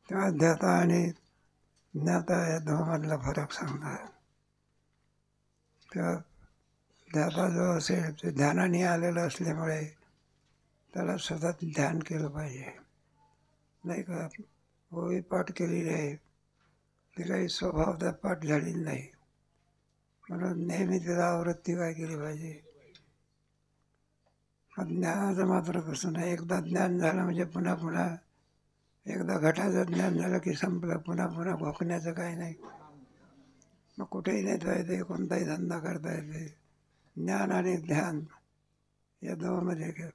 तेव्हा ध्याता आणि ज्ञाता या दोघांमधला फरक सांगतात. तेव्हा ध्याता जो असेल ते ध्यानाने आलेलं असल्यामुळे त्याला सतत ध्यान केलं पाहिजे. नाही का ओवी पाठ केलेली आहे, ती काही स्वभावता पाठ झालेली नाही, म्हणून नेहमी तिला आवृत्ती काय केली पाहिजे. पण ज्ञानाचं मात्र कसं नाही, एकदा ज्ञान झालं म्हणजे पुन्हा पुन्हा, एकदा घटाचं ज्ञान झालं की संपलं, पुन्हा पुन्हा घोकण्याचं काही नाही. मग कुठेही नेता येते, कोणताही धंदा करता येते. ज्ञान आणि ध्यान या दोघांमध्ये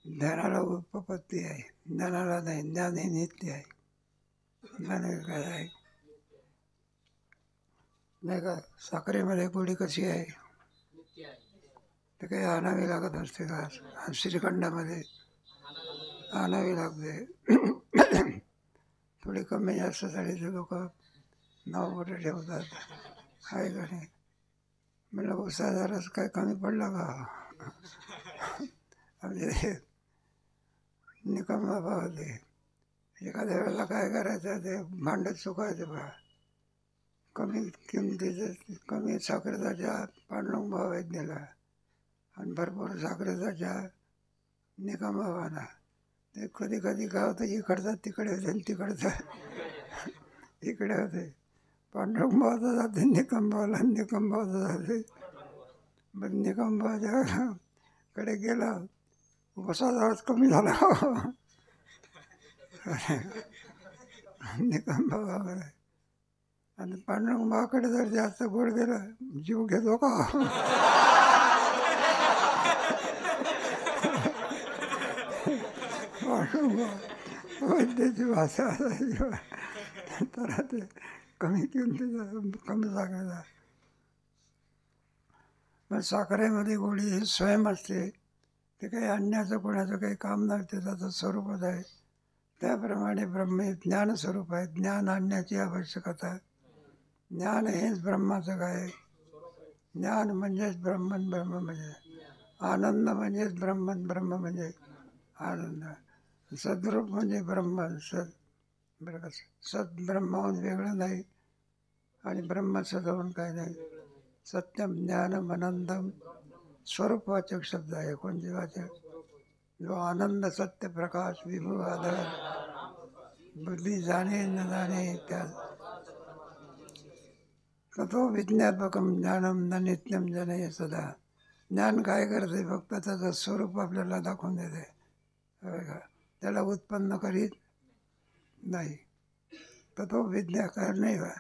ध्यानाला उपपत्ती आहे, ज्ञानाला नाही. ज्ञान हे नित्य आहे, ज्ञान हे काय आहे. नाही का साखरेमध्ये गोडी कशी आहे, ते काही आणावी लागत असते का? श्रीखंडामध्ये आणावी लागते. थोडी कमी जास्त झाली तर लोक नाव मोठे ठेवतात, आहे का नाही. मला उसाचा रस काय कमी पडला का? म्हणजे निकम बाबा होते. एखाद्या वेळेला काय करायचं, ते भांडत सुकायचं बा. कमी किमतीचं कमी साखरेचा चहा पांडुरंग भाव आहेत दिला, आणि भरपूर साखरेचा चहा निकम बाबांना. ते कधी कधी काय होतं, इकडचं तिकडे होते, तिकडचं इकडे होते. पांडुरंग भावाचा जाते निकम भावाला, निकम भावाचा जाते. पण निकम भावाच्या कडे गेला, वसाचा रस कमी झाला. निकम भावाकडे आणि पांडुरंग भावाकडे जर जास्त गोड गेलं, जीव घेतो का? वैद्याची भाषा असायची, तर ते कमी किमतीचं कमी साखरेचा. पण साखरेमध्ये गोडी ही स्वयं असते, ते काही आणण्याचं कोणाचं काही काम नसते, त्याचं स्वरूपच आहे. त्याप्रमाणे ब्रह्म हे ज्ञानस्वरूप आहे. ज्ञान आणण्याची आवश्यकता. ज्ञान हेच ब्रह्माचं काय, ज्ञान म्हणजेच ब्रह्मन, ब्रह्म म्हणजे आनंद, म्हणजेच ब्रह्मन, ब्रह्म म्हणजे आनंद. सद्रूप म्हणजे ब्रह्म, बरं का, सद्ब्रह्माहून वेगळं नाही आणि ब्रह्म सदहून काय नाही. सत्यम ज्ञानम अनंतम स्वरूपवाचक शब्द आहे. कोणते वाचक? जो आनंद, सत्य, प्रकाश, विभू, आधार, बुद्धी जाणे न जाणे त्या ततो विज्ञापकम ज्ञानम न नित्यम जने सदा. ज्ञान काय करते, फक्त त्याचं स्वरूप आपल्याला दाखवून देते, त्याला उत्पन्न करीत नाही. ततो विज्ञा कर नाही का.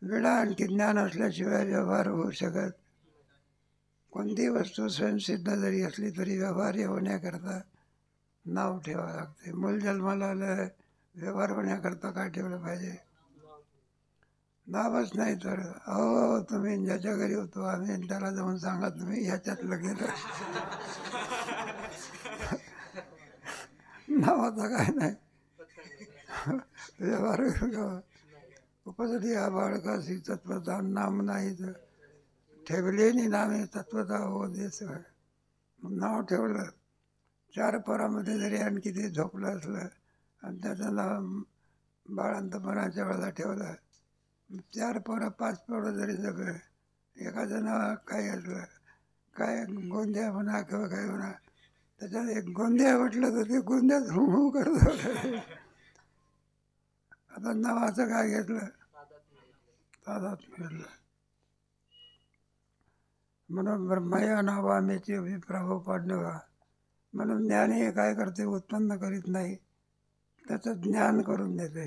वेळा आणखी ज्ञान असल्याशिवाय व्यवहार होऊ शकत. कोणती वस्तू स्वयंसिद्ध जरी असली तरी व्यवहार्य होण्याकरता नाव ठेवावं लागते. मूल जन्माला आलं, व्यवहार होण्याकरता काय ठेवलं पाहिजे? नावच नाही तर अहो तुम्ही ज्याच्या घरी होतो आम्ही, त्याला जाऊन सांगा तुम्ही ह्याच्यात लगेच. नावाचा काय नाही, व्यवहार. उपसरी हा बाळकाशी तत्वता नाम नाही तर ठेवलेली नामे तत्वता हो देस. नाव ठेवलं, 4 पोरामध्ये जरी आणखी ते झोपलं असलं आणि त्याचं नाव बाळंतपणाच्या वेळेला ठेवलं, 4 पोरं 5 पोरं जरी जगलं, एखादं नाव काही असलं, काय गोंद्या म्हणा किंवा काय म्हणा, त्याच्यात एक गोंद्या म्हटलं तर ते गोंद्यात हू करत. आता नावाचं काय घेतलं, तादात घेतलं. म्हणून ब्रह्मया नावामेची अभिप्राव पाडणं. म्हणून ज्ञान हे काय करते, उत्पन्न करीत नाही, त्याचं ज्ञान करून देते,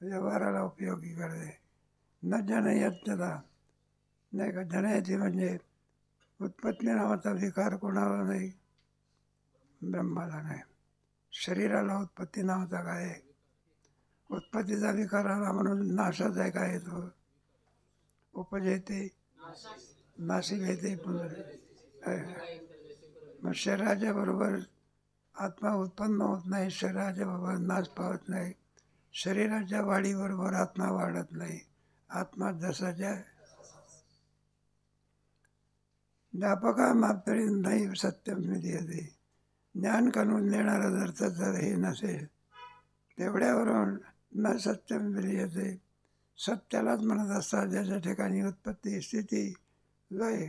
व्यवहाराला उपयोगी करते. न जनयत्यता, नाही का. जनयती म्हणजे उत्पत्ती नावाचा विकार कोणाला नाही, ब्रह्माला नाही. शरीराला उत्पत्ती नावाचा काय आहे, उत्पत्तीचा विकार आला म्हणून नाशाचा आहे काय तो, उपजेते नाशिक येते पुन्हा. मग शरीराच्या बरोबर आत्मा उत्पन्न होत नाही, शरीराच्या बरोबर नाश पावत नाही, शरीराच्या वाढीबरोबर आत्मा वाढत नाही. आत्मा जसाच्या व्यापका मात्र नाही सत्यम विधीयते. ज्ञान करून देणारं जर त्याचं हे नसेल, तेवढ्यावरून न सत्यम विलीयते. सत्यालाच म्हणत असतात ज्याच्या ठिकाणी उत्पत्ती स्थिती लय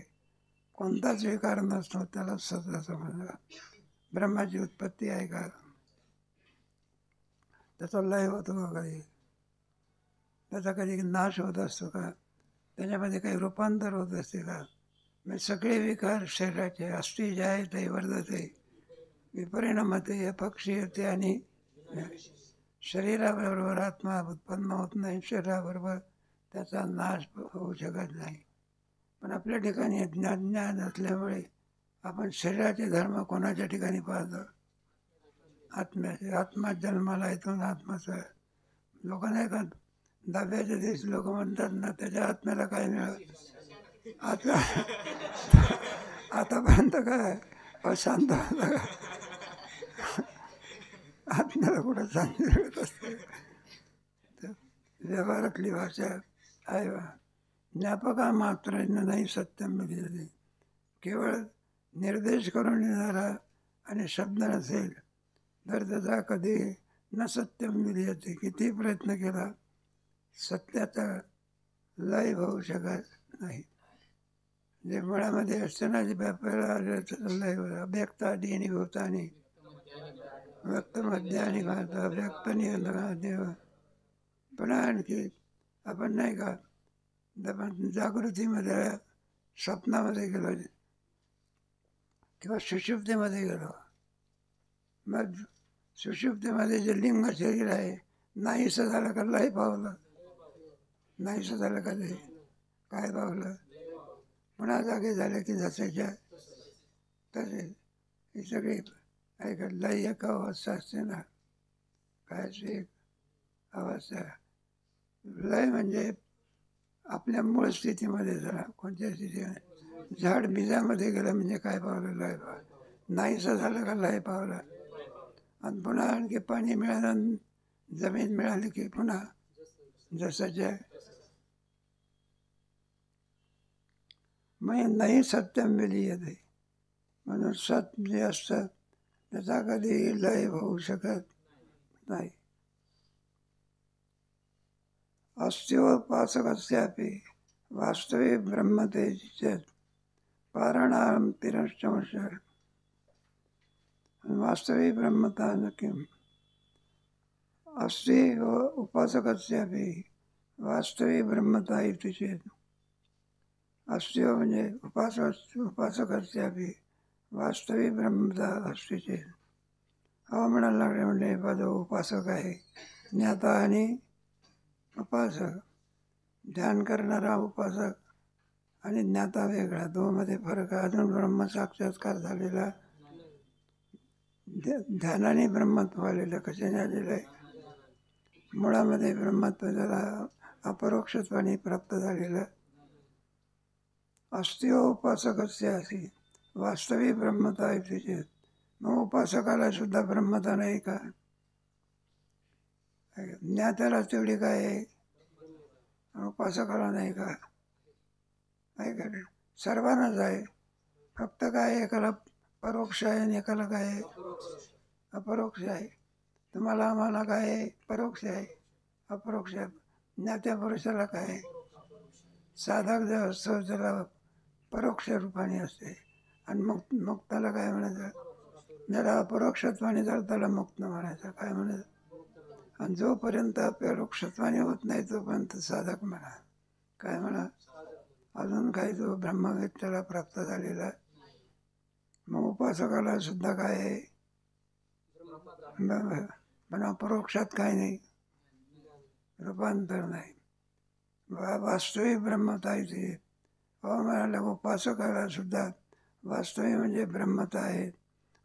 कोणताच विकार नसतो त्याला सत असं म्हणतात. ब्रह्माची उत्पत्ती आहे का, त्याचा लय होतो का कधी, त्याचा कधी नाश होत असतो का, त्याच्यामध्ये काही रूपांतर होत असते का. म्हणजे सगळे विकार शरीराचे अस्थि जे आहे ते वर्धते विपरिणामते अपक्षीयते आणि शरीराबरोबर आत्मा उत्पन्न होत नाही, शरीराबरोबर त्याचा नाश होऊ शकत नाही. पण आपल्या ठिकाणी ज्ञान असल्यामुळे आपण शरीराचे धर्म कोणाच्या ठिकाणी पाहतो, आत्म्याचे. आत्मा जन्माला येतो ना आत्माचा. लोकांना एका दहाव्याच्या दिवशी लोक म्हणतात ना त्याच्या आत्म्याला काय मिळालं, आता आतापर्यंत काय अशांत होता का, आत्म्याला कुठं शांती मिळत असते. व्यवहारातली भाषा आहे बा. ज्ञापका मात्र नाही सत्यम मिळते. केवळ निर्देश करून येणारा आणि शब्द नसेल तर त्याचा कधी न सत्यम मिळते. किती प्रयत्न केला सत्याचा लय होऊ शकत नाही. जे मुळामध्ये असते ना, जे व्यापाराला आले त्याचा लय अव्यक्त आधी आणि भूतानी व्यक्त मध्य आणि व्यक्त देव. पण आणखी आपण नाही का जागृतीमध्ये स्वप्नामध्ये गेलो किंवा सुषुप्तीमध्ये गेलो, मग सुषुप्तीमध्ये जे लिंग शरीर आहे नाहीसं झालं का लय पावलं, नाहीसं झालं का ते काय पावलं, पुन्हा जागे झाले की जसाच्या तसे. ही सगळी ऐका लय एक अवस्था असते ना, कायची एक अवस्था. लय म्हणजे आपल्या मूळ स्थितीमध्ये जरा कोणत्या स्थितीमध्ये झाड बीजामध्ये गेलं म्हणजे काय पावलं, लय पावलं. नाहीसं झालं का लय पावलं. आणि पुन्हा आणखी पाणी मिळालं, जमीन मिळाली की पुन्हा जसंच्या. मग नाही सत्यम विलीयते. म्हणून सत जे असतं त्याचा कधी लय होऊ शकत नाही. अस्त्योपासकस्यापि वास्तविक ब्रह्मते चेत पारणाम तिरश्चंश. वास्तविक ब्रह्मता न किम. अस्ति उपासकस्यापि वास्तविक ब्रह्मता इति चेत. अस्त्यो म्हणजे उपासकस्यापि वास्तविक ब्रह्मता अस्ति चेत. हा म्हणायला लागले म्हणजे पद उपासक आहे, ज्ञाता आणि उपासक. ध्यान करणारा उपासक आणि ज्ञाता वेगळा, दोमध्ये फरक आहे. अजून ब्रह्म साक्षात्कार झालेला, ध्यानाने ब्रह्मत्व आलेलं कशाने आलेलं आहे, मुळामध्ये ब्रह्मत्व त्याला अपरोक्षत्वाने प्राप्त झालेलं. अस्त्यो उपासकस्य असी वास्तविक ब्रह्मता इथे चेत. मग उपासकाला सुद्धा ब्रह्मता नाही का, ज्ञात्याला तेवढी काय आहे, उपासकाला नाही का, काय का सर्वांनाच आहे. फक्त काय एकाला परोक्ष आहे आणि एकाला काय आहे अपरोक्ष आहे. तुम्हाला आम्हाला काय आहे परोक्ष आहे, अपरोक्ष आहे. ज्ञात्या पुरुषाला काय आहे, साधक जो असतो त्याला परोक्ष रूपाने असते. आणि मुक्ताला काय म्हणायचं, ज्याला अपरोक्षत्वाने झालं त्याला मुक्त म्हणायचं. काय म्हणायचं, आणि जोपर्यंत अपरोक्षत्वाने होत नाही तोपर्यंत साधक म्हणा. काय म्हणा, अजून काही जो ब्रह्मवेद त्याला प्राप्त झालेला आहे. मग उपासकाला सुद्धा काय आहे, पण अपरोक्षात काय नाही, रूपांतर नाही. वास्तविक ब्रह्मता इथे म्हणाला. उपासकाला सुद्धा वास्तविक म्हणजे ब्रह्मता आहे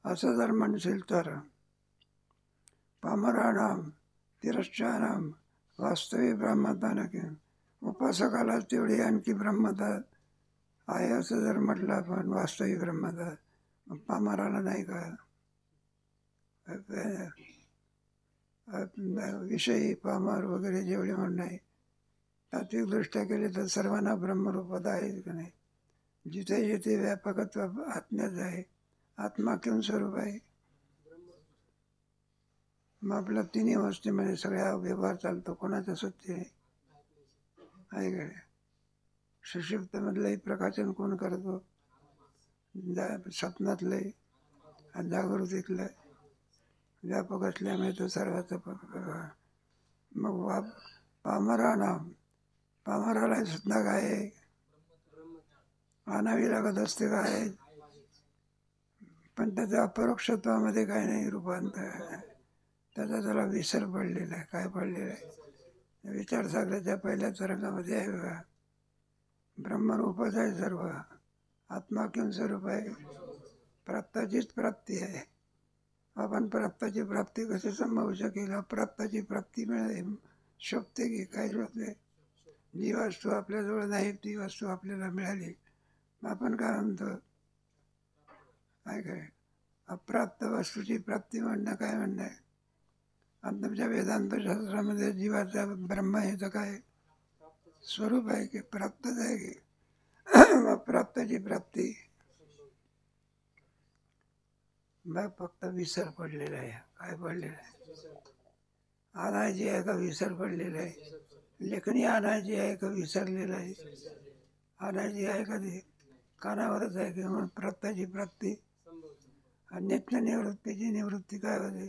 असं जर म्हणशील तर पामराणाम तिरश्चाराम वास्तविक ब्रह्मता नक्की. उपासकाला तेवढी आणखी ब्रह्मता आहे असं जर म्हटलं आपण वास्तविक ब्रह्मता, पामराला नाही का, विषयी पामर वगैरे जेवढे म्हणणं आहे तात्विक दृष्ट्या केले तर सर्वांना ब्रह्मरूपता आहे की नाही. जिथे जिथे व्यापकत्व आत्म्याच आहे. आत्मा किंवा स्वरूप आहे, मग आपल्या तिन्ही अवस्थेमध्ये सगळ्या व्यवहार चालतो, कोणाचा सत्य आहे का? सुषुप्तीमधलंही प्रकाशन कोण करतो? स्वप्नातलंही आणि जागृतीतलं व्यापक असल्यामुळे तो सर्वाचा मग पामराला सुद्धा काय आहे? आणावी लागत असते काय, पण त्याच्या अपरोक्षत्वामध्ये काय नाही रूपांतर, त्याला विसर पडलेला आहे. काय पडलेला आहे? विचारसागराच्या पहिल्या तरंगामध्ये आहे बघा, ब्रह्मरूपच आहे सर्व. आत्मा किंवा स्वरूप आहे, प्राप्ताचीच प्राप्ती आहे. आपण प्राप्ताची प्राप्ती कशी संभवू शकेल? अप्राप्ताची प्राप्ती मिळते, शोभते की काय शोभते? जी वस्तू आपल्याजवळ नाही ती वस्तू आपल्याला मिळाली, आपण काय म्हणतो? काय काय अप्राप्त वस्तूची प्राप्ती म्हणणं काय म्हणणं आहे? आणि तुमच्या वेदांत शास्त्रामध्ये जीवाचा ब्रह्म हे तर काय स्वरूप आहे की प्राप्तच आहे की? अप्राप्ताची प्राप्ती मग फक्त विसर पडलेला आहे. काय पडलेला आहे? आणायची आहे का विसर पडलेला आहे? लेखणी आणायची आहे का विसरलेला आहे? आणायची आहे का ते कानावरच आहे की? म्हणून प्राप्ताची प्राप्ती. नित्य निवृत्तीची निवृत्ती काय होते?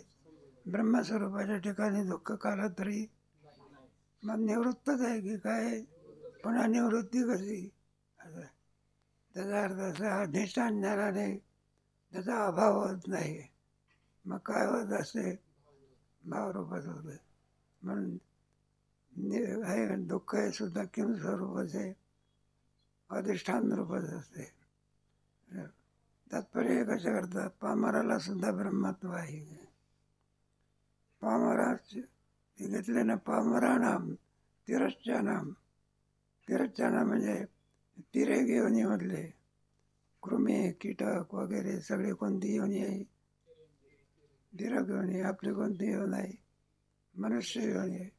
ब्रह्मस्वरूपाच्या ठिकाणी दुःख काला तरी मग निवृत्तच आहे की काय? पुन्हा निवृत्ती कशी? त्याचा अर्थ असा, अधिष्ठान ज्ञानाने त्याचा अभाव होत नाही. मग काय होत असते? भावरूपात होते. म्हणून हे दुःख हे सुद्धा किम स्वरूपच आहे, अधिष्ठान रूपच असते. तात्पर्य कसं करतात? पामराला सुद्धा ब्रह्मत्व आहे. पामराच घेतले ना, पामरानाम तिरश्चानाम. तिरश्चाना म्हणजे तिरेक योनीमधले कृमी, कीटक वगैरे सगळे कोणती योनी आहे? तिरक योनी. आपली कोणती योनी आहे? मनुष्य योनी आहे.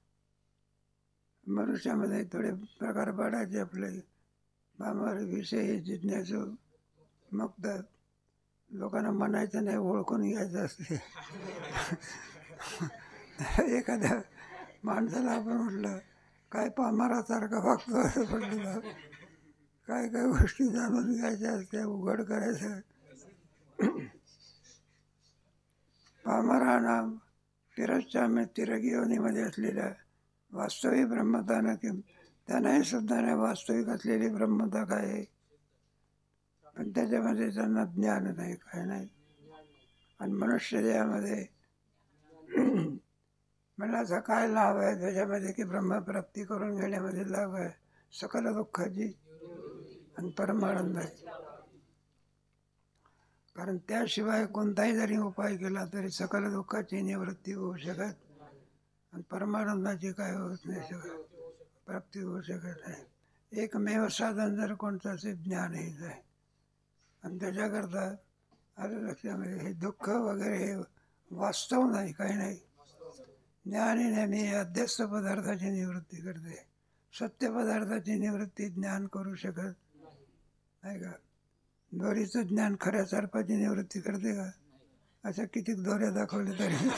मनुष्यामध्ये थोडे प्रकार पाडायचे आपले. पामर विषयी जिज्ञासू मुक्त. लोकांना म्हणायचं नाही, ओळखून घ्यायचं असते. एखाद्या माणसाला आपण म्हटलं काय पामरासारखं वागतो असं म्हटलं, काय काय गोष्टी जाणून घ्यायच्या असत्या, उघड करायचं. पामरानाम तिरश्चाम्य तिरगीयोनीमध्ये असलेल्या वास्तविक ब्रह्मतानं कि त्यांनाही सुद्धा नाही वास्तविक असलेली ब्रह्मता काय आहे, पण त्याच्यामध्ये त्यांना ज्ञान नाही, काय नाही. आणि मनुष्य देहामध्ये मला असा काय लाभ आहे त्याच्यामध्ये की ब्रह्मप्राप्ती करून घेण्यामध्ये लाभ आहे, सकल दुःखाची आणि परमानंदाची. कारण त्याशिवाय कोणताही जरी उपाय केला तरी सकल दुःखाची निवृत्ती होऊ शकत आणि परमानंदाची काय होत नाही शकत, प्राप्ती होऊ शकत नाही. एकमेव साधन जर कोणतं असेल ज्ञान हेच आहे. आणि त्याच्याकरता आलं लक्षामध्ये, हे दुःख वगैरे हे वास्तव नाही, काही नाही. ज्ञान हे नेहमी अध्यस्त पदार्थाची निवृत्ती करते. सत्य पदार्थाची निवृत्ती ज्ञान करू शकत नाही का? दोरीचं ज्ञान खऱ्या सर्पाची निवृत्ती करते का? अशा कितीक दोऱ्या दाखवल्या तरी.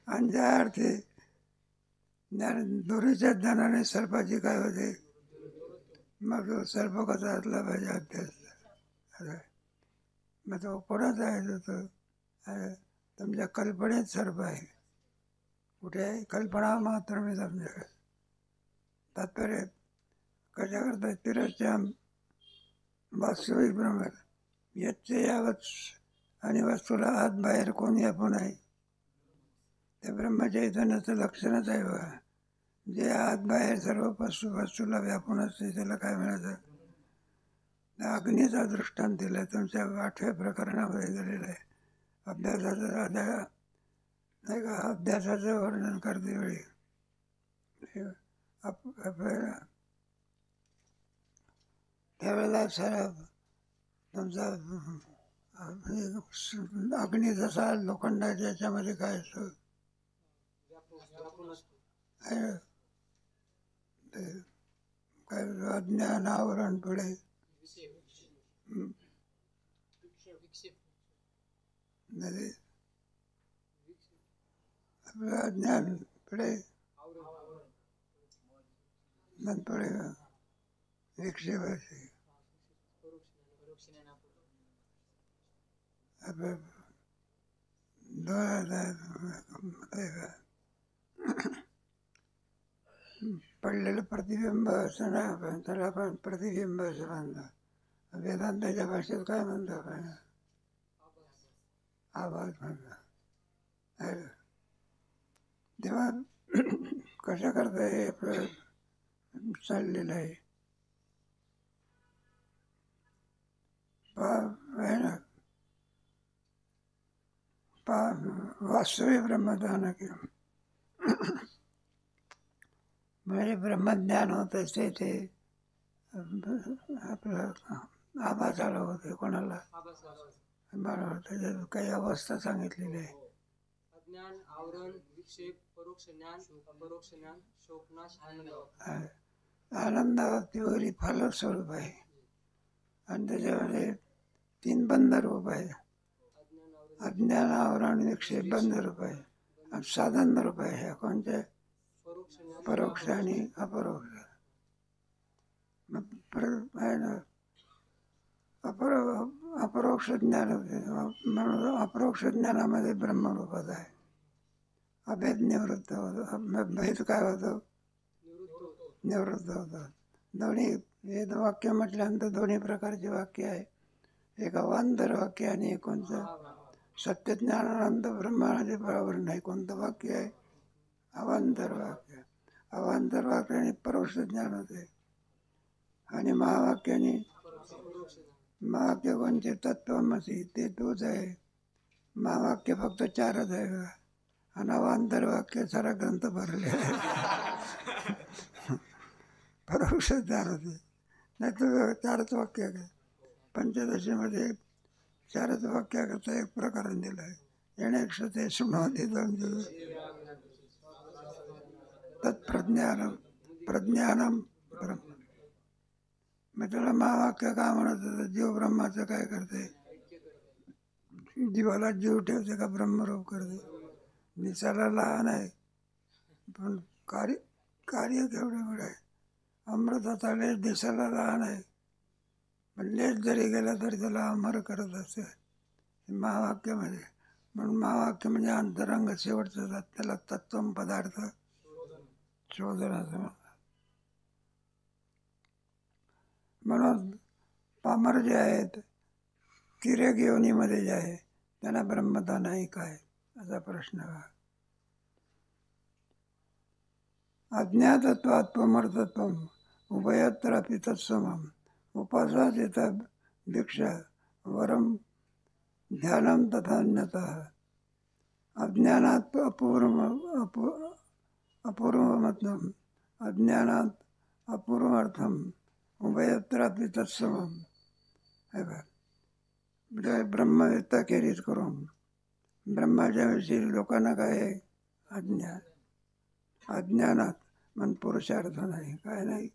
आणि ज्या अर्थी ज्ञान दोरीच्या ज्ञानाने सर्पाची काय होते? मग सर्प कसा असला पाहिजे अध्यस्त. मग तो कोणाचा आहे? तो तुमच्या कल्पनेत सर्प आहे. कुठे आहे? कल्पना मात्र मी तुमच्याकडे. तात्पर्य कशा करता? तिरश्चाम वास्तविक ब्रह्म याचे यावत आणि वस्तूला आत बाहेर कोण व्यापून आहे. ते ब्रह्मचैतन्याचं लक्षणच आहे बघा. जे आत बाहेर सर्व वस्तूला व्यापून असते त्याला काय म्हणायचं? अग्नीचा दृष्टांत दिला तुमच्या 8व्या प्रकरणामध्ये दिलेलं आहे. अभ्यासाचं नाही का? अभ्यासाचं वर्णन करते वेळी त्यावेळेला तुमचा अग्नी जसा लोखंडाच्या याच्यामध्ये काय असतं, काय अज्ञान आवरण पुढे आपलं अज्ञान पुढे मन पडेगा विक्षेप असे आपलं पडलेलं प्रतिबिंब असं ना आपण त्याला आपण प्रतिबिंब असं म्हणतो. वेदांताच्या भाषेत काय म्हणतो आपण? आवाज म्हणतो. तेव्हा कशा करता हे आपलं चाललेलं आहे. आहे ना वास्तविक ब्रह्मज्ञान किंवा म्हणजे ब्रह्मज्ञान होत असते ते आपलं आभासाला होते. कोणाला? बरोबर. त्याच्यात काही अवस्था सांगितलेली आहे. अज्ञान, आवरण, विक्षेप, परोक्ष ज्ञान, अपरोक्ष ज्ञान, शोकनाश, आनंद. आनंदावरती वगैरे फलस्वरूप आहे आणि त्याच्यामध्ये 3 बंध रूप आहे. अज्ञान, आवरण, विक्षेप बंध रूप आहे आणि साधन रूप आहे. ह्या कोणते? परोक्ष आणि अपरोक्ष. आहे ना अपरोक्ष ज्ञान म्हणून अपरोक्ष ज्ञानामध्ये ब्रह्मरूपात आहे. अभेद निवृत्त होतो. भेद काय होतो? निवृत्त होतो. दोन्ही वेदवाक्य म्हटल्यानंतर दोन्ही प्रकारचे वाक्य आहे. एक अवांतर वाक्य आणि एक कोणतं? सत्यज्ञानानंद ब्रह्माचे बरोबर नाही. कोणतं वाक्य आहे? अवांतर वाक्य. अवांतर वाक्याने परोक्ष ज्ञान होते आणि महावाक्याने महावाक्य कोणते? तत्त्वमसी ते तूच आहे. महावाक्य फक्त 4च आहे आणि अवांतर वाक्य सारा ग्रंथ भरले आहे. परोक्ष ज्ञान होते. नाही तर 4च वाक्य काय? पंचदशीमध्ये 4च वाक्याकरता एक प्रकरण दिलं आहे. येणेक्ष ते शृणवते तत्प्रज्ञानम प्रज्ञानम ब्रह्म. मग त्याला महावाक्य का म्हणत होतं? जीव ब्रह्माचं काय करते? जीवाला जीव ठेवते का ब्रह्मरूप करते? दिसायला लहान आहे पण कार्य केवढं मोठं आहे. अमृताचा लेस दिसायला लहान आहे पण लेस जरी गेला तरी त्याला अमर करत असते महावाक्यामध्ये. म्हणून महावाक्य म्हणजे अंतरंग शेवटचं. त्याला तत्त्वम पदार्थ शोधन असं म्हणतात. म्हणून पामर जे आहेत तिर्यक योनीमध्ये जे आहे त्यांना ब्रह्मता नाही काय असा प्रश्न आहे. अज्ञातत्वात् प्रमर्तत्वम उभयत्रापि तत्समम उपासाचित भिक्षा वरम ध्यानं तथा अन्यतः. अज्ञानात् अपूर्वमर्थम अज्ञानात् अपूर्वार्थम उभयत्रापि तत्समम. हे बघ म्हणजे ब्रह्मवेत्ता खेरीज करून ब्रह्माच्या विषयी लोकांना काय आहे? अज्ञान. अज्ञानात मन पुरुषार्थ नाही. काय नाही?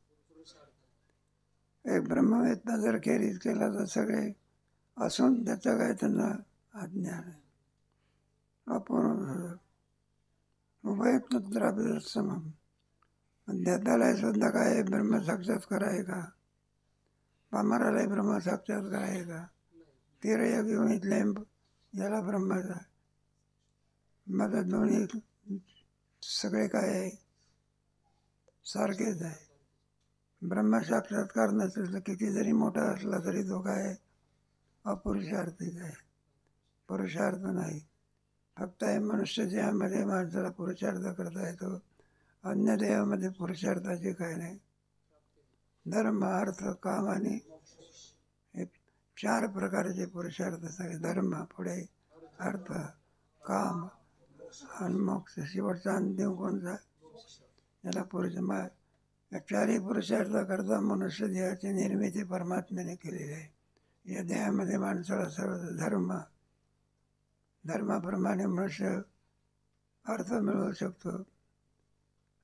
एक ब्रह्मवेत्ता जर खेरीज केला तर सगळे असून त्याचं काय त्यांना अज्ञान आहे. अपूर्ण उभयत्रापि तत्समम. अध्यात्माला सुद्धा काय ब्रह्मसाक्षात्कार आहे का? पामरालाही ब्रह्मसाक्षात्कार आहे का? तिर्यक योनीतले याला ब्रह्माचा माझा दोन्ही सगळे काय आहे? सारखेच आहे. ब्रह्मसाक्षात्कार नसेल तर किती जरी मोठा असला तरी तो काय अपुरुषार्थीच आहे. पुरुषार्थ नाही. फक्त आहे मनुष्य देहामध्ये माणसाला पुरुषार्थ करता येतो. अन्य देहामध्ये पुरुषार्थाचे काय नाही. धर्म अर्थ काम आणि हे 4 प्रकारचे पुरुषार्थ सगळे. धर्म पुढे अर्थ काम आणि मोक्ष शेवटचा अंतिम कोणता? याला पुरुष. या 4ही पुरुषार्थ करता मनुष्य देहाची निर्मिती परमात्म्याने केलेली आहे. या देहामध्ये माणसाला सर्व धर्माप्रमाणे मनुष्य अर्थ मिळवू शकतो.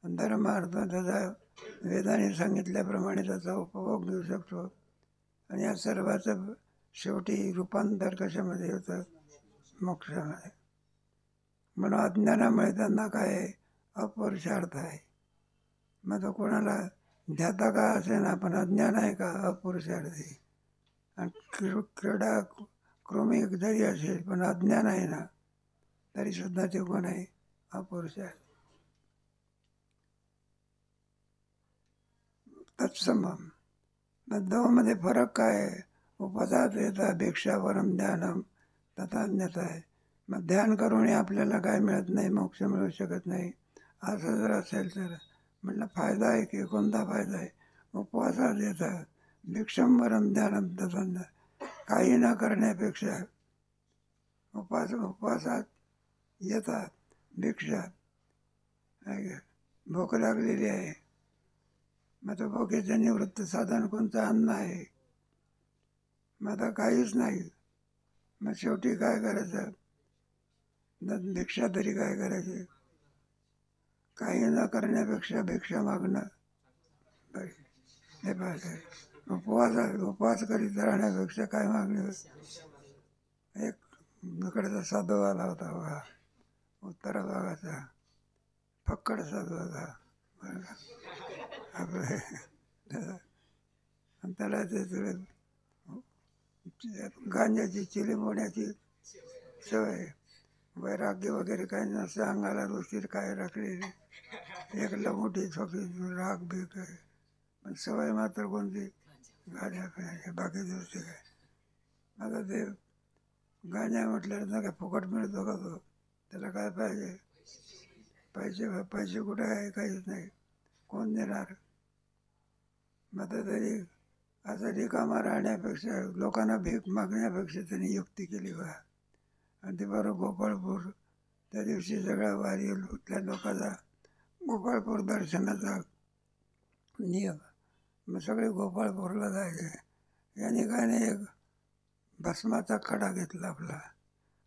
धर्म अर्थ त्याचा वेदाने सांगितल्याप्रमाणे त्याचा उपभोग घेऊ शकतो. आणि या सर्वाचं शेवटी रूपांतर कशामध्ये होतं? मोक्षामध्ये. म्हणून अज्ञानामुळे त्यांना काय आहे, अपुरुषार्थ आहे. मग तो कोणाला ध्याता का असे ना, पण अज्ञान आहे का अपुरुषार्थी. आणि क्रीडा कृमी जरी असेल पण अज्ञान आहे ना, तरी सुद्धा ते कोण आहे, अपुरुषार्थ. तत्समम. मग दोमध्ये फरक काय आहे? उपसात येतात भिक्षा परम ध्यानम तथान्यता आहे. मग ध्यान करूनही आपल्याला काय मिळत नाही, मोक्ष मिळू शकत नाही. असं जर असेल तर म्हटलं फायदा आहे की कोणता फायदा आहे? उपवासात येतात भिक्षम परम ध्यानम तथान्य, काही न करण्यापेक्षा उपवासात येतात भिक्षा, भूक लागलेली आहे, मग तो भुकेचं निवृत्त साधन कोणतं? अन्न आहे. मग आता काहीच नाही, मग शेवटी काय करायचं? भिक्षा तरी काय करायची? काही न करण्यापेक्षा भिक्षा मागणं बरी. हे पाहिजे. उपवास करीत राहण्यापेक्षा काय मागणं? एक इकडचा साधू आला होता बघा, उत्तर भागाचा फक्कड साधू होता आपले. आणि त्याला ते थोडे गांजाची चिली मोड्याची सवय, वैराग्य वगैरे काही नसतं, अंगाला रुचीर काय राखलेली, एक लंगोटी छोटी राग बीक आहे, पण सवय मात्र कोणती? गांजा पिण्याची, बाकी दुसरी काय. आता ते गांजा म्हटल्यावर ना काय फुकट मिळतो का तो? त्याला काय पाहिजे? पैसे. पैसे कुठे आहे? काहीच नाही. कोण देणार? मग तरी असं रिकामा राहण्यापेक्षा, लोकांना भीक मागण्यापेक्षा त्यांनी युक्ती केली बा. आणि ते बरं गोपाळपूर, त्या दिवशी सगळ्या वारीतल्या लोकांचा गोपाळपूर दर्शनाचा नियम. मग सगळे गोपाळपूरला जायचे. याने काय नाही, एक भस्माचा खडा घेतला आपला,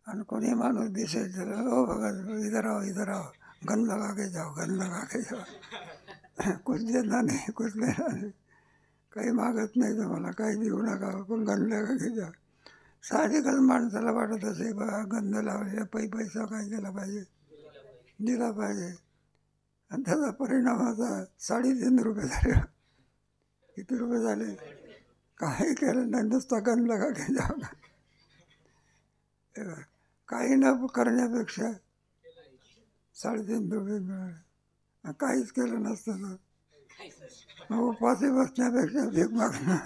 आणि कोणी माणूस दिसेल तर, हो बघा इधर आओ इधर आओ, गन लगा के जाओ, गन लगा के जाओ. कुछ देना नाही, कुछ लेना नाही, काही मागत नाही तुम्हाला, काही देऊ नका, पण गन लगा के जाओ. साहजिकच माणसाला वाटत असे बघा, गंध लावलेला पैसा काय केला पाहिजे? दिला पाहिजे. आणि त्याचा परिणाम आता 3.5 रुपये झाले. किती रुपये झाले? काही केलं नाही, नुसता गन लगा के जाओ. काही न करण्यापेक्षा 3.5 रुपये मिळाले. काहीच केलं नसतं तर मग उपाशी बसण्यापेक्षा भीक मागणं.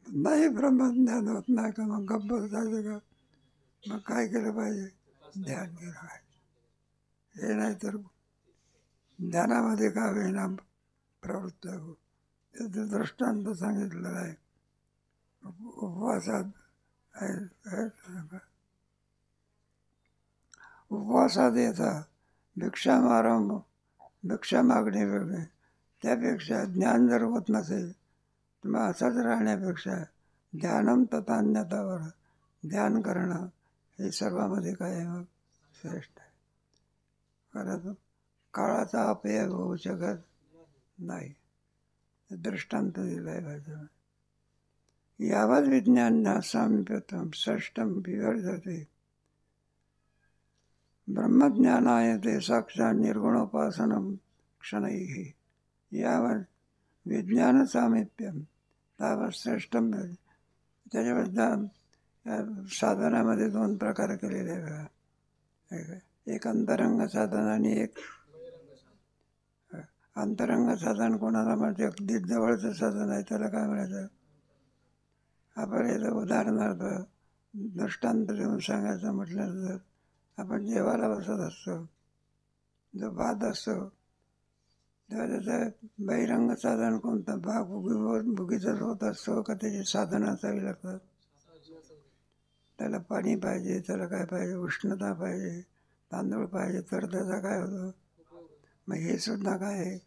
नाही ब्रह्मज्ञान होत नाही का, मग गप्प बसायचं का? मग काय केलं पाहिजे? ध्यान केलं पाहिजे. हे नाही तर ध्यानामध्ये का होईना प्रवृत्त हो. त्याचं दृष्टांत सांगितलेलं आहे. उपवासात येतात भिक्षा मागणे वेगळे. त्यापेक्षा ज्ञान जर होत नसेल तर मग असंच राहण्यापेक्षा ध्यानम तथान्यतावर ध्यान करणं हे सर्वांमध्ये काय आहे, मग श्रेष्ठ आहे. कारण काळाचा अपयोग होऊ शकत नाही. दृष्टांत दिला आहे भाषेमध्ये. यावत विज्ञान सामिप्यतम षष्टम विवर्धते ब्रह्मज्ञानाय ते साक्षात निर्गुणोपासनम क्षणैः. यावत विज्ञान सामिप्यम तावत श्रेष्ठम. त्याच्याबद्दल साधनामध्ये 2 प्रकार केलेले आहे. एक अंतरंग साधन आणि एक अंतरंग साधन. कोणाला म्हणजे अगदी जवळचं साधन आहे त्याला काय म्हणायचं? आपण याचं उदाहरणार्थ दृष्टांत देऊन सांगायचं म्हटलं तर, आपण जेवायला बसत असतो, जो भात असतो तेव्हा त्याचं बहिरंग साधन कोणतं? भुगीचाच होत असतो का त्याची साधनं असावी लागतात? त्याला पाणी पाहिजे, त्याला काय पाहिजे? उष्णता पाहिजे, तांदूळ पाहिजे, तर त्याचा काय होतं? मग हे सुद्धा काय आहे?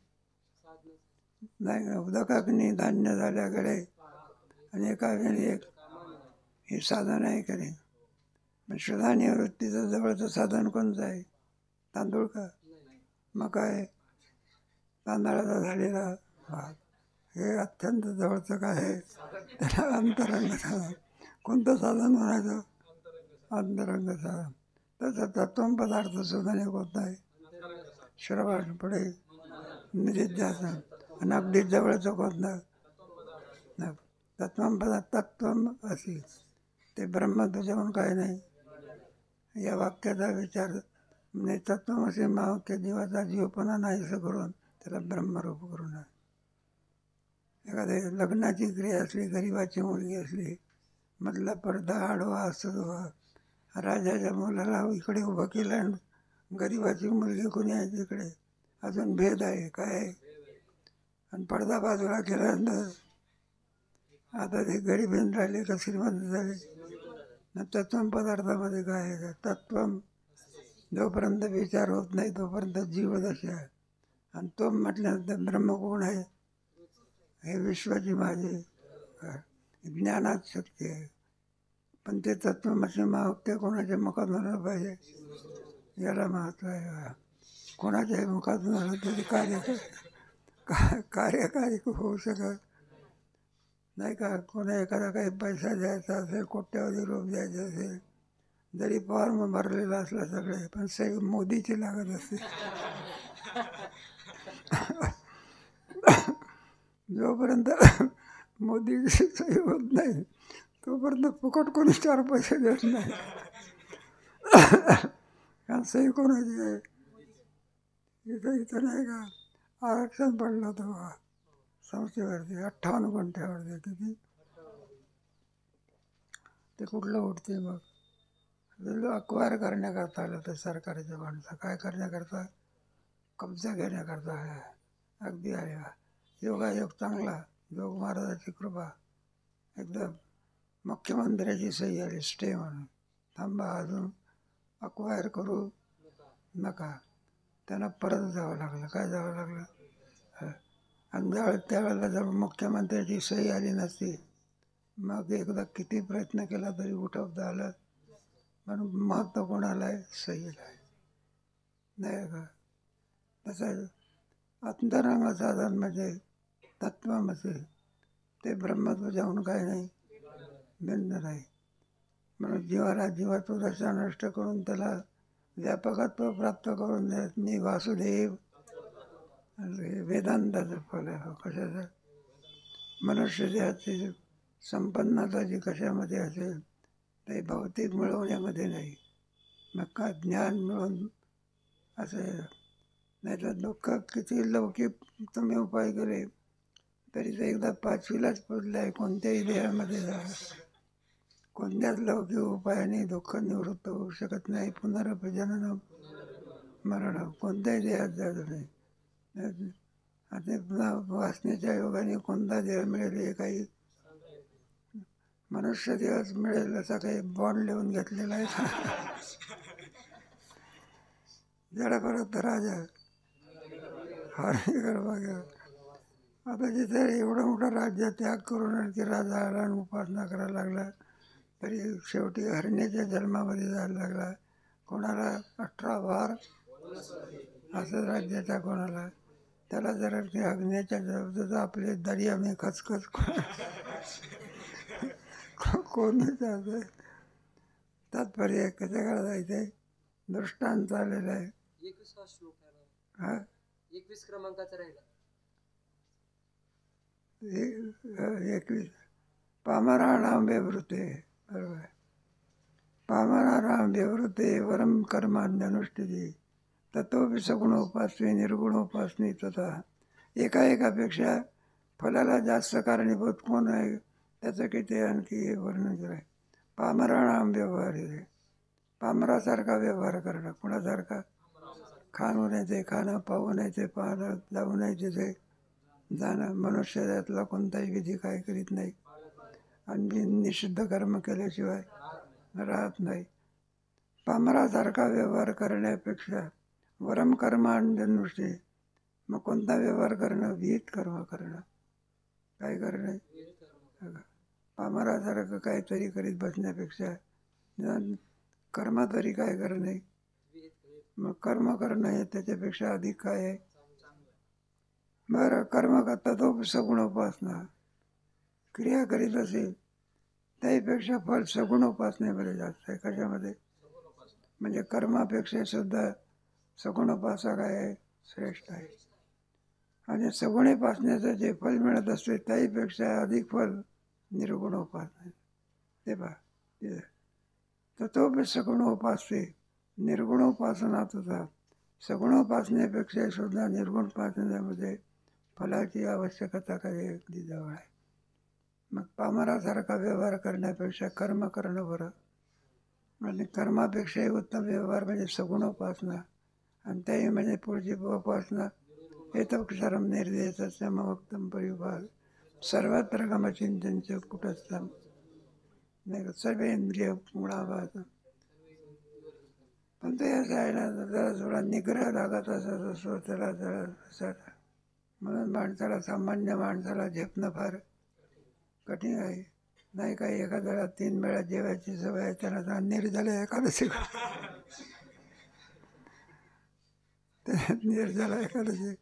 नाही, उदकाग्नी धान्य झाल्याकडे आणि एका वेळी एक हे साधन आहे का नाही? पण शुद्धा निवृत्तीचं जवळचं साधन कोणतं आहे? तांदूळ का? मग काय? तांदळाचा झालेला भात. हे अत्यंत जवळचं काय आहे? त्याला अंतरंग साधन. कोणतं साधन म्हणायचं? अंतरंग साधन. तसं तत्व पदार्थ शोधणे होत नाही. श्रवण पुढे निधिध्यासन आणि अगदी जवळचं होत तत्व पदार्थ तत्व असे ते ब्रह्म तुझ्याहून काय नाही. या वाक्याचा विचार म्हणजे तत्वमसी महावाक्य जीवाचा जीवपणा नाहीसं करून त्याला ब्रह्मरूप करून एखाद्या लग्नाची क्रिया असली, गरिबाची मुलगी असली, मधला पडदा आडवा असतो. राजाच्या मुलाला इकडे उभं केलं आणि गरिबाची मुलगी कोणी आहे तिकडे, अजून भेद आहे काय. आणि पडदा बाजूला केल्यानंतर आता ते गरीबीन राहिले का श्रीमंत झाले. तत्व पदार्थामध्ये काय आहे, तत्व जोपर्यंत विचार होत नाही तोपर्यंत जीवदशा आहे. आणि तो म्हटल्यानंतर ब्रह्म कोण आहे, हे विश्वाची माझी ज्ञानात शक्ती आहे. पण ते तत्वमसी महावाक्य कोणाच्या मुखातून आलं पाहिजे, याला महत्व आहे. कोणाच्याही मुखातून आलं तरी कार्यकारी होऊ शकत नाही का. कोणा एखादा काही पैसा द्यायचा असेल, कोट्यावधी रूप द्यायचे असेल, जरी फॉर्म भरलेला असला सगळे, पण सही मोदीची लागत असते. जोपर्यंत मोदीची सही होत नाही तोपर्यंत फुकट कोणी 4 पैसे देत नाही. कारण सही कोणाची आहे, इथं नाही का आरक्षण पडलं तेव्हा संस्थेवरती 58 गुंठ्यावरती. किती ते कुठलं उठते मग अक्वायर करण्याकरता आलं तर सरकारच्या माणसं काय करण्याकरता, कब्जा घेण्याकरता आहे. अगदी आहे योगायोग चांगला, योग महाराजाची कृपा. एकदम मुख्यमंत्र्याची सही आली स्टे म्हणून, थांबा अजून अक्वायर करू नका. त्यांना परत जावं लागलं. काय जावं लागलं, आणि त्यावेळेला जर मुख्यमंत्र्याची सही आली नसती, मग एकदा किती प्रयत्न केला तरी उठवता आलं. म्हणून महत्त्व कोणाला आहे, सहीला आहे नाही का. तसं अंतरंग साधन म्हणजे तत्वमसी, ते ब्रह्म तुझ्याहून काय नाही, भिन्न नाही. म्हणून जीवाला जीवात्व दशा नष्ट करून त्याला व्यापकत्व प्राप्त करून देत. मी वासुदेव वेदांताचं फल आहे. कशाचं, मनुष्य देहाची संपन्नता जी कशामध्ये असेल ते भौतिक मिळवण्यामध्ये नाही. मग का ज्ञान मिळून असेल. नाही तर दुःख किती लौकिक तुम्ही उपाय केले तरी ते एकदा 5वीलाच पुजलं आहे. कोणत्याही देहामध्ये जा, कोणत्याच लौकिक उपायाने दुःख निवृत्त होऊ शकत नाही. पुनरपि जननम मरण, कोणत्याही देहात जात नाही. आता पुन्हा वासनेच्या योगाने कोणता देह मिळेल हे काही मनुष्य देहच मिळेल असा काही बॉन्ड लिहून घेतलेला आहे. जरा परत राजा हरणीकर बघा. आता जिथे एवढं मोठं राज्य त्याग करून आणखी राजा आला आणि उपासना करायला लागला, तरी शेवटी हरण्याच्या जन्मामध्ये जायला लागला. कोणाला 18 वार असं राज्याचा, कोणाला त्याला जरा ते अग्न्याच्या जवळ आपले दर्या मी खचखच कोण विचारतंय. तात्पर्य कसं करायचं, दृष्टांत आलेला आहे. 21वा श्लोक आहे. हा 21 क्रमांकाचा राहिला. 21 पामराणां व्यवृते, बरोबर. पामराणां व्यवृते वरम कर्माण्यनुष्ठिती ततोपि सगुणोपासने निर्गुणोपासने तथा. एकापेक्षा फलाला जास्त कारणीभूत कोण आहे त्याचं किती आणखी वर्णन केलं आहे. पामराणां व्यवहार, पामरासारखा व्यवहार करणं. कुणासारखा, खाणं नाही ते खाणं, पाहू नाही ते पाहणं, जाऊ नाही तिथे जाणं. मनुष्य त्यातला कोणताही विधी काय करीत नाही आणि निषिद्ध कर्म केल्याशिवाय राहत नाही. पामरासारखा व्यवहार करण्यापेक्षा वरम कर्मांनुष्ठी, मग कोणता व्यवहार करणं, विहित कर्म करणं. काय करणं, पामरासारखं काहीतरी करीत बसण्यापेक्षा कर्म तरी काय करणे. मग कर्म करणं हे त्याच्यापेक्षा अधिक काय आहे. बरं कर्म करता तो सगुण उपासना, क्रिया करीत असेल त्याहीपेक्षा फल सगुण उपासनेमध्ये जास्त आहे. कशामध्ये? म्हणजे कर्मापेक्षा सुद्धा सगुण उपासक आहे श्रेष्ठ आहे. आणि सगुण उपासनेचं जे फल मिळत असते त्याहीपेक्षा अधिक फल निर्गुण उपासना. ते पहा तिथे तर तो सगुण उपासते. निर्गुण उपासना तुझा सगुणोपासनेपेक्षा सुद्धा निर्गुण उपासनेमध्ये फलाची आवश्यकता काही अगदी जवळ आहे. मग पामरासारखा व्यवहार करण्यापेक्षा कर्म करणं बरं. आणि कर्मापेक्षाही उत्तम व्यवहार म्हणजे सगुणोपासना. आणि त्याही म्हणजे पुढची उपासना हेतुक्षरम निर्देशस्य ममोक्तम परिभाग सर्वत्र गमचिंतनच कुटस्थम नाही सर्वेंद्रिय गुणाभास. पण ते असं आहे ना, जरा थोडा निग्रह लागत असं त्याला जरा म्हणून माणसाला, सामान्य माणसाला झेपणं फार कठीण आहे. नाही काही एखाद्याला 3 वेळा जेवायची सवय आहे, त्याला निर्जला एकादशी निर्जला एकादशी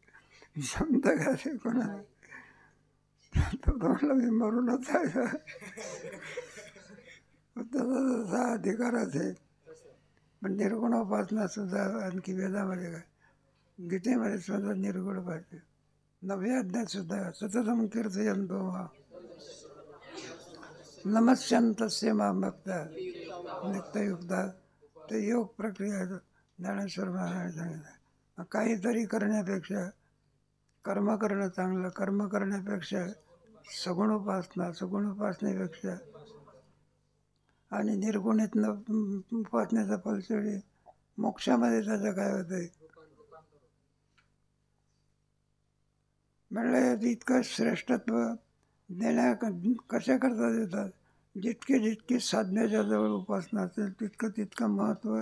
जमतं का ते कोणाला? तो म्हटलं मी मरूनच आहे. त्याचा जसा अधिकारच आहे. पण निर्गुणोपासना सुद्धा आणखी वेदामध्ये काय, गीतेमध्ये सुद्धा निर्गुण पाहिजे. नव्हे अज्ञात सुद्धा सततम कीर्तयन्तो मां नमस्यन्तस्य मां भक्ता नित्ययुक्ता. ते योग प्रक्रिया ज्ञानेश्वर महाराज सांगितलं. काहीतरी करण्यापेक्षा कर्म करणं चांगलं. कर्म करण्यापेक्षा सगुण उपासनेपेक्षा आणि निर्गुणीतनं उपासनेचा फलश्रुती मोक्षामध्ये त्याचं काय होतंय म्हणलं. इतकं श्रेष्ठत्व देण्या कशा करता देतात? जितकी साधण्याच्या जवळ उपासना असेल तितकं महत्त्व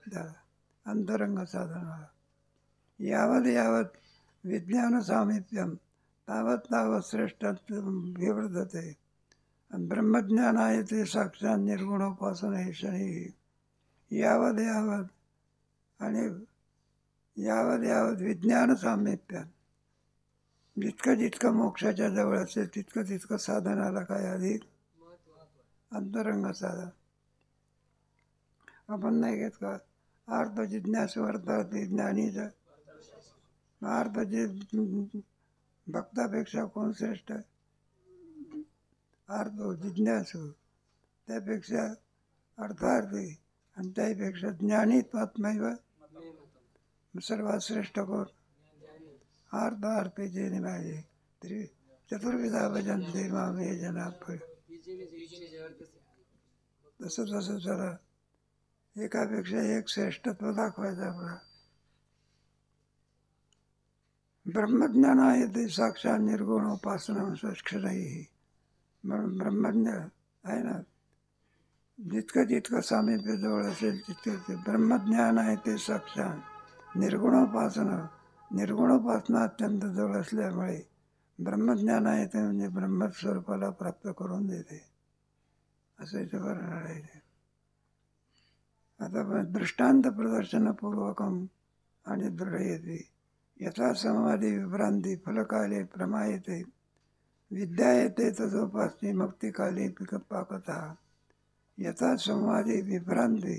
द्या. अंतरंग साधनाला यावत विज्ञान सामिप्यम तावत श्रेष्ठत्व विवर्धते. ब्रह्मज्ञान आहे ते साक्षात निर्गुणोपासना हे शनी. यावत आणि यावत विज्ञान सामिप्य. जितकं मोक्षाच्या जवळ असेल तितकं साधनाला काय अधिक अंतरंग साधन. आपण नाही घेत का अर्थ जिज्ञासू अर्थात ज्ञानीचा अर्थ जे भक्तापेक्षा कोण श्रेष्ठ आहे? अर्थ जिज्ञासू, त्यापेक्षा अर्थार्थी, आणि त्यापेक्षा ज्ञानी आत्मैव सर्वात श्रेष्ठ कोण? अर्थार्थीचे निभाजे तरी चतुर्विधा भजनते माम हे जना. तसं जरा एकापेक्षा एक श्रेष्ठत्व दाखवायचं आपला. ब्रह्मज्ञान आहे ते साक्षात निर्गुण उपासना नाही. म्हणून ब्रह्मज्ञान आहे ना, जितकं सामिप्य जवळ असेल तितकं ब्रह्मज्ञान आहे ते साक्षात निर्गुणोपासना अत्यंत जवळ असल्यामुळे ब्रह्मज्ञान आहे ते म्हणजे ब्रह्मस्वरूपाला प्राप्त करून देते असं इथं वर्णन आहे. आता दृष्टांत प्रदर्शनपूर्वकम आणि दृढयते यथा समाधी विभ्रांती फलकाले प्रमायते विद्या येते तथोपासने मुक्तिकाले पाकतः. यथा समाधी विभ्रांती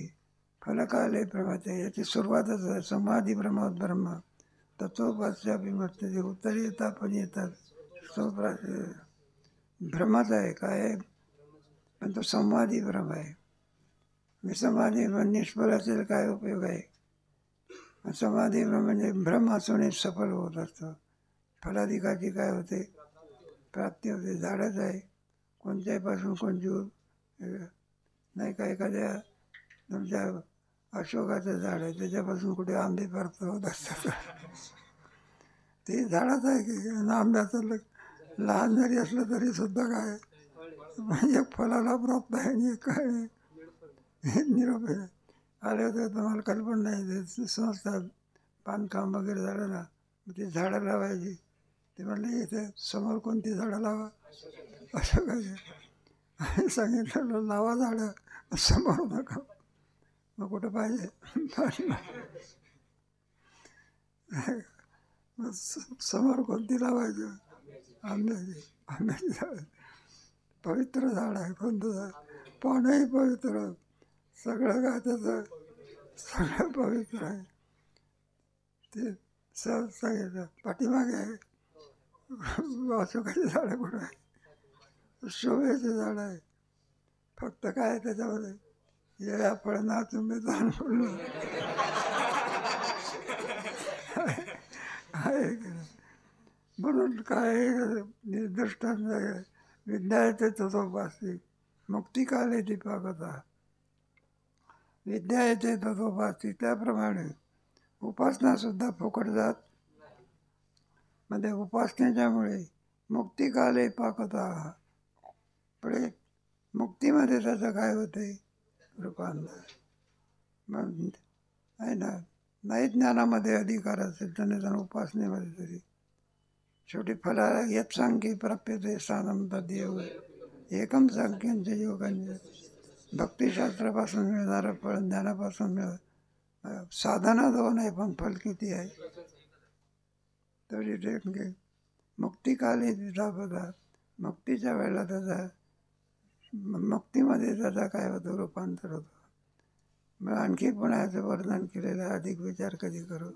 फलकाले प्रमाते. याची सुरुवातच आहे समाधी भ्रमात ब्रह्म तत्वपास्यापी मस्ते. उत्तर येतात पण येतात भ्रमच आहे. काय पण तो संवादी भ्रम आहे. विसंवादी निष्फळ असेल काय उपयोग आहे? समाधी भ्रम म्हणजे भ्रम असूनही सफल होत असतं. फलाधिकाची काय होते? प्राप्ती होते. झाडच आहे कोणत्यापासून कोणती नाही का. एखाद्या तुमच्या अशोकाचं झाड आहे त्याच्यापासून कुठे आंबे प्राप्त होत असतात. ते झाडच आहे की आंब्याचं लहान जरी असलं तरी सुद्धा काय एक फलाला प्राप्त आहे आणि एक काय निरोप आहे. आले होते तुम्हाला कल्पना नाही संस्था बांधकाम वगैरे झालं ना, ते झाडं लावायची. ते म्हणले इथे समोर कोणती झाडं लावा असं काय सांगितलं. लावा झाडं समोर नका. मग कुठं पाहिजे समोर कोणती लावायची? आंब्याची झाडं. पवित्र झाड आहे कोणतं झाड, पानही पवित्र, सगळं काय त्याचं सगळं पवित्र आहे. ते सहज सांगितलं. पाठीमागे आहे अशोकाची झाडं कुठं आहे, शोभेचे झाड आहे. फक्त काय आहे त्याच्यामध्ये, येळ्या फळना तुम्ही जाण पडलं आहे की नाही? म्हणून काय दृष्टांत आहे, विद्या येते तथोपासी मुक्तिकाले दीपाकता, विद्या येते तथोपासी. त्याप्रमाणे उपासनासुद्धा फुकट जात म्हणजे उपासनेच्यामुळे मुक्तिकाले पाकता, पुढे मुक्तीमध्ये त्याचं काय होते, रूपांतर. मग आहे ना, नाही ज्ञानामध्ये अधिकार असेल तर निदान उपासनेमध्ये तरी शेवटी फलाला यत सांख्ये प्राप्यते स्थानं तदेव एकम सांख्यांचे योगांचे. भक्तिशास्त्रापासून मिळणारं फळ ज्ञानापासून साधना दोन आहे पण फल किती आहे. तरी ते मुक्तिकाली तिचा पदार्थ, मुक्तीच्या वेळेला त्याचा मुक्तीमध्ये त्याचा काय होतं, रूपांतर होतं. मग आणखी पुन्हा याचं वर्णन केलेलं, अधिक विचार कधी करू.